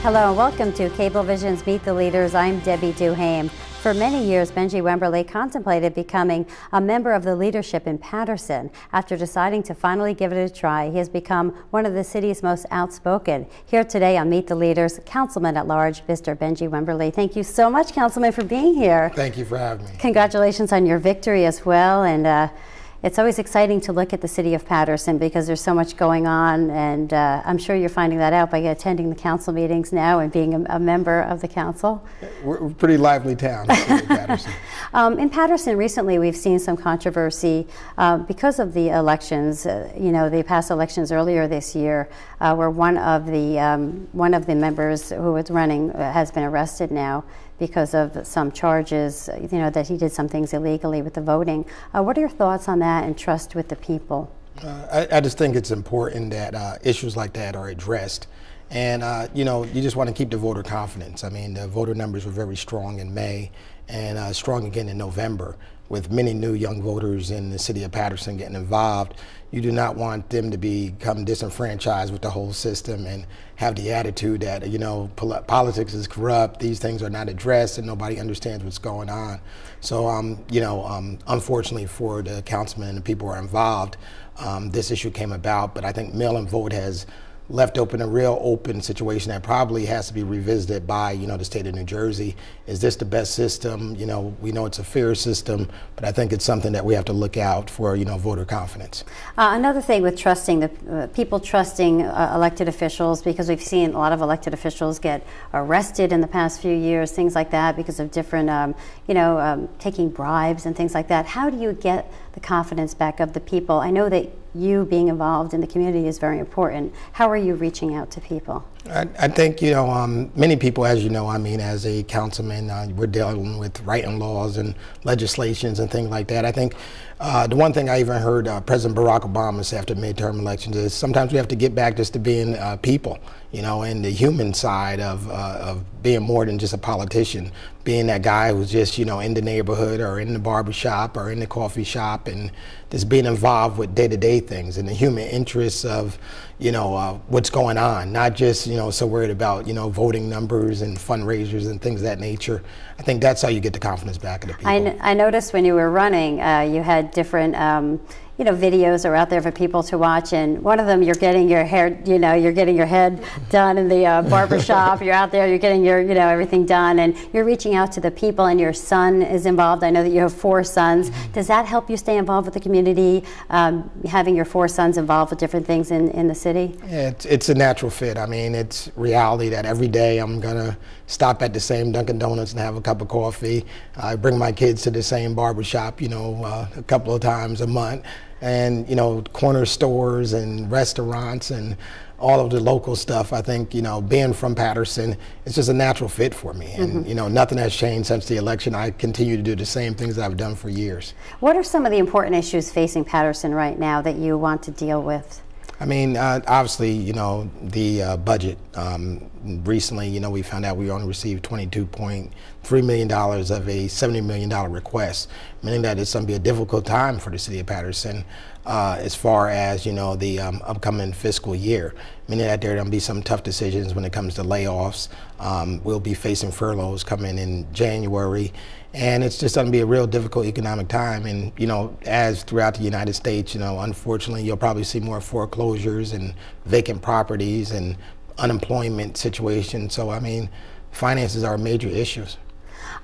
Hello and welcome to Cablevision's Meet the Leaders. I'm Debbie Duhame. For many years, Benji Wemberly contemplated becoming a member of the leadership in Paterson. After deciding to finally give it a try, he has become one of the city's most outspoken. Here today on Meet the Leaders, Councilman at Large, Mr. Benji Wemberly. Thank you so much, Councilman, for being here. Thank you for having me. Congratulations on your victory as well. And it's always exciting to look at the city of Paterson because there's so much going on, and I'm sure you're finding that out by attending the council meetings now and being a member of the council. We're a pretty lively town, the city of Paterson. In Paterson recently we've seen some controversy because of the elections. The past elections earlier this year where one of the members who was running has been arrested now because of some charges, that he did some things illegally with the voting. What are your thoughts on that and trust with the people? I just think it's important that issues like that are addressed. And, you just want to keep the voter confidence. I mean, the voter numbers were very strong in May and strong again in November. With many new young voters in the city of Paterson getting involved, you do not want them to become disenfranchised with the whole system and have the attitude that, politics is corrupt, these things are not addressed, and nobody understands what's going on. So, unfortunately for the councilman and the people who are involved, this issue came about, but I think mail-in vote has left open a real open situation that probably has to be revisited by, the state of New Jersey. Is this the best system? We know it's a fair system, but I think it's something that we have to look out for, voter confidence. Another thing with trusting, people trusting elected officials, because we've seen a lot of elected officials get arrested in the past few years, things like that, because of different, taking bribes and things like that. How do you get the confidence back of the people? I know that you being involved in the community is very important. How are you reaching out to people? I think, many people, as you know, as a councilman, we're dealing with writing laws and legislations and things like that. I think the one thing I even heard President Barack Obama say after midterm elections is sometimes we have to get back just to being people, and the human side of being more than just a politician, being that guy who's just, in the neighborhood or in the barbershop or in the coffee shop and just being involved with day-to-day things and the human interests of, what's going on, not just, so worried about, voting numbers and fundraisers and things of that nature. I think that's how you get the confidence back of the people. I noticed when you were running, you had different videos are out there for people to watch, and one of them you're getting your hair, you're getting your head done in the barber shop. You're out there, you're getting your, everything done, and you're reaching out to the people, and your son is involved. I know that you have 4 sons. Mm-hmm. Does that help you stay involved with the community, having your 4 sons involved with different things in the city? Yeah, it's a natural fit. It's reality that every day I'm gonna stop at the same Dunkin' Donuts and have a cup of coffee. I bring my kids to the same barber shop, a couple of times a month. And, corner stores and restaurants and all of the local stuff. I think, being from Paterson, it's just a natural fit for me. And, mm-hmm. Nothing has changed since the election. I continue to do the same things that I've done for years. What are some of the important issues facing Paterson right now that you want to deal with? Obviously, the budget. Recently, we found out we only received $22.3 million of a $70 million request, meaning that it's going to be a difficult time for the city of Paterson as far as, the upcoming fiscal year, meaning that there are going to be some tough decisions when it comes to layoffs. We'll be facing furloughs coming in January. And it's just going to be a real difficult economic time. And, as throughout the United States, unfortunately, you'll probably see more foreclosures and vacant properties and unemployment situations. So, finances are major issues.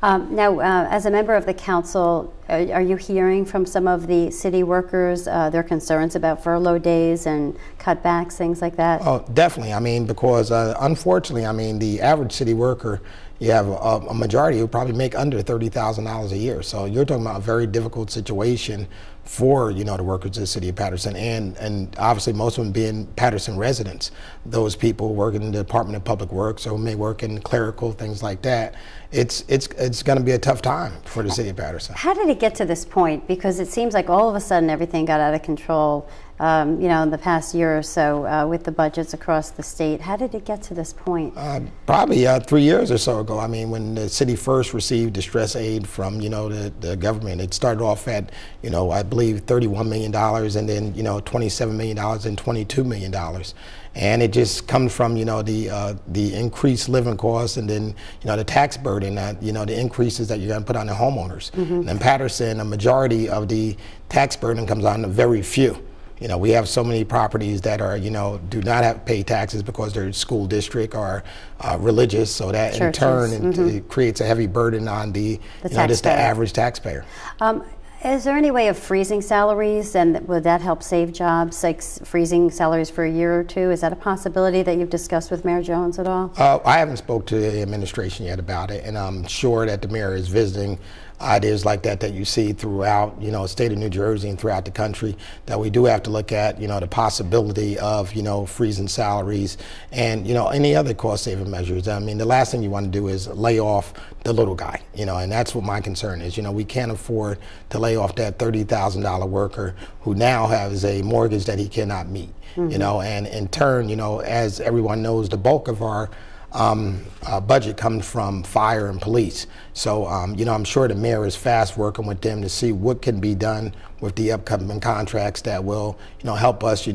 Now, as a member of the council, are you hearing from some of the city workers their concerns about furlough days and cutbacks, things like that? Oh, definitely. Because unfortunately, the average city worker, you have a majority who probably make under $30,000 a year. So you're talking about a very difficult situation for, the workers of the city of Paterson, and obviously most of them being Paterson residents. Those people work in the Department of Public Works or may work in clerical, things like that. It's going to be a tough time for the city of Paterson. How did it get to this point? Because it seems like all of a sudden everything got out of control in the past year or so with the budgets across the state. How did it get to this point? Probably 3 years or so ago. I mean, when the city first received distress aid from, the government, it started off at, I believe $31 million and then, $27 million and $22 million. And it just comes from, the increased living costs and then, the tax burden, the increases that you're going to put on the homeowners. And in Paterson, a majority of the tax burden comes on the very few. We have so many properties that are, do not have to pay taxes because they're school district or religious, so that in turn it creates a heavy burden on just the average taxpayer. Is there any way of freezing salaries, and would that help save jobs, like freezing salaries for a year or two? Is that a possibility that you've discussed with Mayor Jones at all? I haven't spoke to the administration yet about it, and I'm sure that the mayor is visiting ideas like that you see throughout, state of New Jersey and throughout the country, that we do have to look at, the possibility of, freezing salaries and, any other cost saving measures. I mean, the last thing you want to do is lay off the little guy, and that's what my concern is. We can't afford to lay off that $30,000 worker who now has a mortgage that he cannot meet, and in turn, as everyone knows, the bulk of our budget comes from fire and police. So, I'm sure the mayor is fast working with them to see what can be done with the upcoming contracts that will, help us,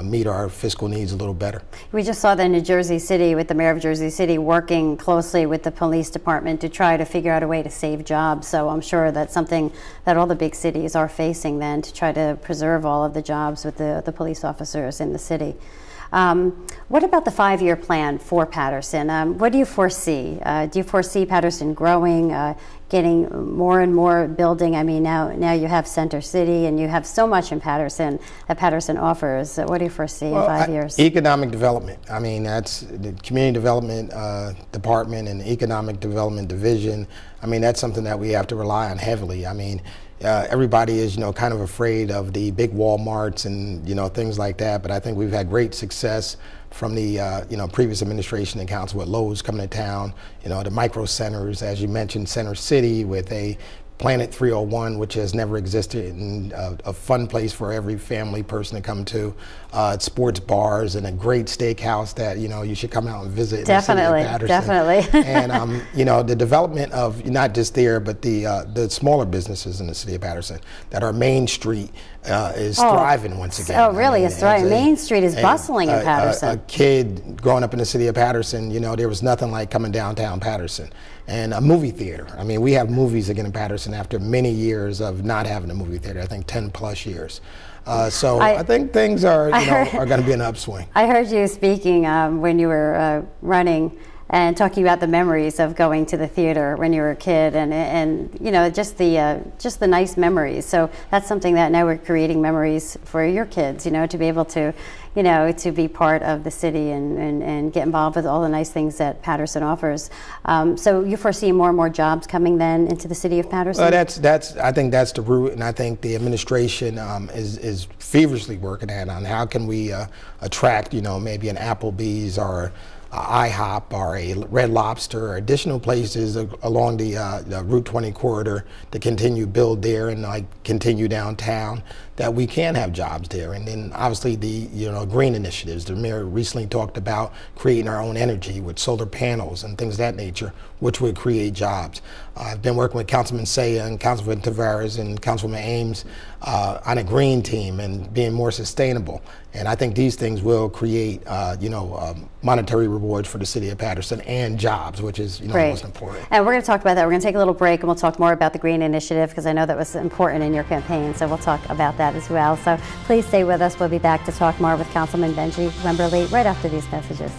meet our fiscal needs a little better. We just saw that in New Jersey City with the mayor of Jersey City working closely with the police department to try to figure out a way to save jobs. So I'm sure that's something that all the big cities are facing then, to try to preserve all of the jobs with the police officers in the city. What about the 5-year plan for Paterson? What do you foresee? Do you foresee Paterson growing, getting more and more building? I mean, now you have Center City and you have so much in Paterson that Paterson offers. What do you foresee in 5 years? Economic development. I mean, that's the community development department and economic development division. I mean, that's something that we have to rely on heavily. I mean, everybody is, kind of afraid of the big Walmarts and, things like that. But I think we've had great success from the, previous administration and council with Lowe's coming to town, the micro centers, as you mentioned, Center City with a Planet 301, which has never existed, and a fun place for every family person to come to. Sports bars and a great steakhouse that you should come out and visit. Definitely, definitely. And the development of not just there, but the smaller businesses in the city of Patterson, that our Main Street is thriving once again. Oh, really? It's thriving. Main Street is bustling in Patterson. A kid growing up in the city of Patterson, there was nothing like coming downtown Patterson. And a movie theater. I mean, we have movies again in Patterson after many years of not having a movie theater. I think 10 plus years. So I think things are going to be an upswing. I heard you speaking when you were running and talking about the memories of going to the theater when you were a kid, and just the nice memories. So that's something that now we're creating memories for your kids, to be able to to be part of the city and get involved with all the nice things that Paterson offers. So you foresee more and more jobs coming then into the city of Paterson? I think that's the root, and I think the administration is feverishly working on how can we attract maybe an Applebee's or IHOP or a Red Lobster or additional places along the Route 20 corridor to continue build there and continue downtown, that we can have jobs there. And then obviously the green initiatives. The mayor recently talked about creating our own energy with solar panels and things of that nature, which would create jobs. I've been working with Councilman Saya and Councilman Tavares and Councilman Ames on a green team and being more sustainable. And I think these things will create monetary rewards for the city of Patterson and jobs, which is most important. And we're going to talk about that. We're going to take a little break and we'll talk more about the green initiative, because I know that was important in your campaign. So we'll talk about that as well. So please stay with us. We'll be back to talk more with Councilman Benji Wimberly right after these messages.